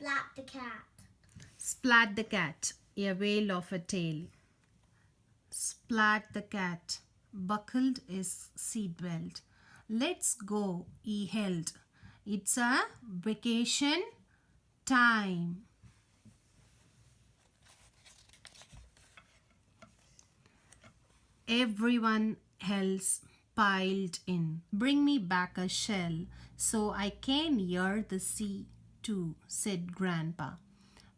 Splat the cat. Splat the cat, a whale of a tail. Splat the cat, buckled his seatbelt. Let's go, he held. It's a vacation time. Everyone else piled in. Bring me back a shell so I can hear the sea too, said Grandpa.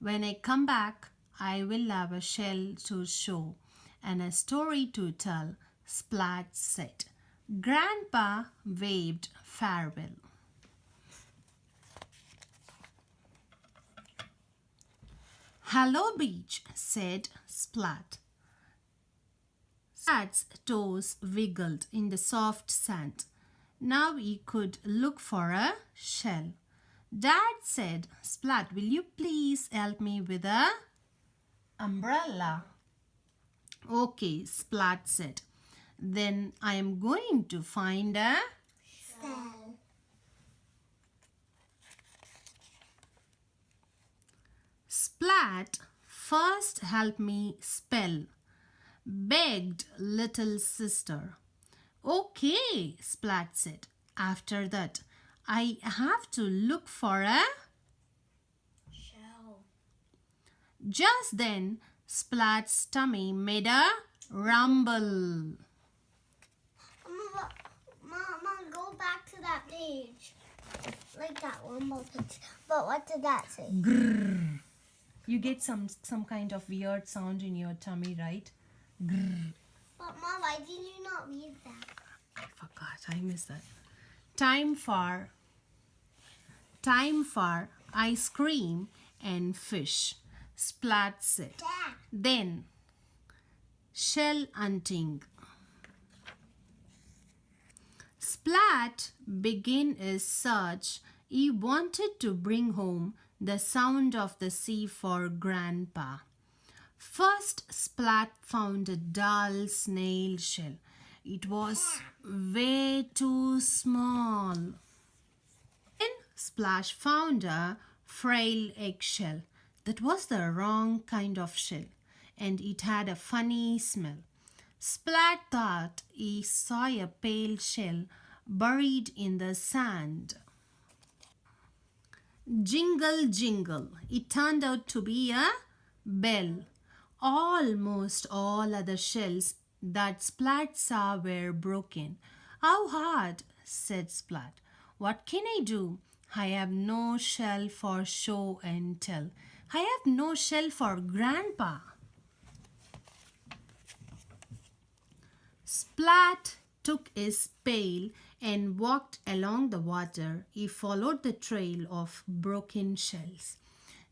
When I come back, I will have a shell to show and a story to tell, Splat said. Grandpa waved farewell. Hello, beach, said Splat. Splat's toes wiggled in the soft sand. Now he could look for a shell. Dad said, Splat, will you please help me with a umbrella? Okay, Splat said. Then I am going to find a Shell. Splat, first help me spell, begged little sister. Okay, Splat said. After that, I have to look for a Shell. Just then, Splat's tummy made a rumble. Mom, go back to that page. Like that one more page. But what did that say? Grrr. You get some kind of weird sound in your tummy, right? Grrr. But Mom, why did you not read that? I forgot. I missed that. Time for ice cream and fish, Splat said. Dad. Then, shell hunting. Splat began his search. He wanted to bring home the sound of the sea for Grandpa. First, Splat found a dull snail shell. It was way too small. Then Splash found a frail eggshell. That was the wrong kind of shell, and it had a funny smell. Splat thought he saw a pale shell buried in the sand. Jingle, jingle. It turned out to be a bell. Almost all other shells that Splat saw were broken. How hard, said Splat. What can I do? I have no shell for show and tell. I have no shell for Grandpa. Splat took his pail and walked along the water. He followed the trail of broken shells.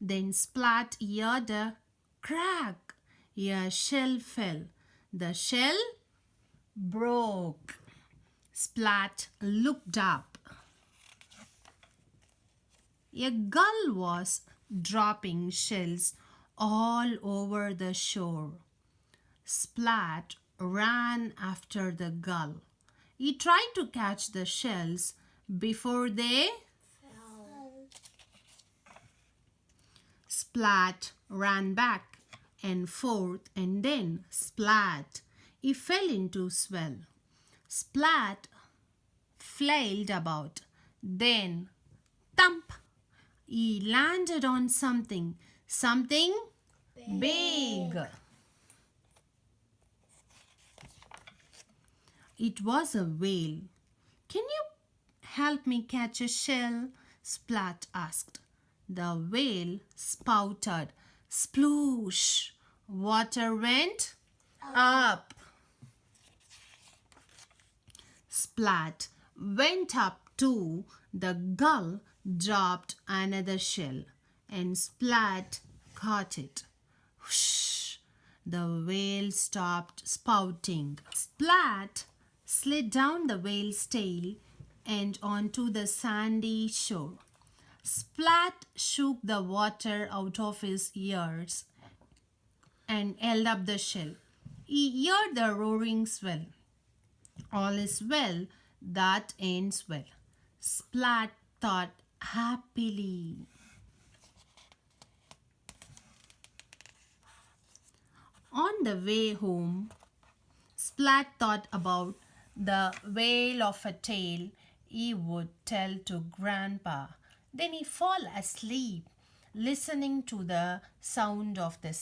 Then Splat heard a crack. A shell fell. The shell broke. Splat looked up. A gull was dropping shells all over the shore. Splat ran after the gull. He tried to catch the shells before they Fell. Splat ran back and forth, and then splat. He fell into swell. Splat flailed about. Then thump! He landed on something big. It was a whale. Can you help me catch a shell? Splat asked. The whale spouted. Sploosh! Water went up. Splat went up too. The gull dropped another shell and Splat caught it. Whoosh! The whale stopped spouting. Splat slid down the whale's tail and onto the sandy shore. Splat shook the water out of his ears and held up the shell. He heard the roaring swell. All is well that ends well, Splat thought happily. the way home, Splat thought about the wail of a tale he would tell to Grandpa. Then he fall asleep, listening to the sound of the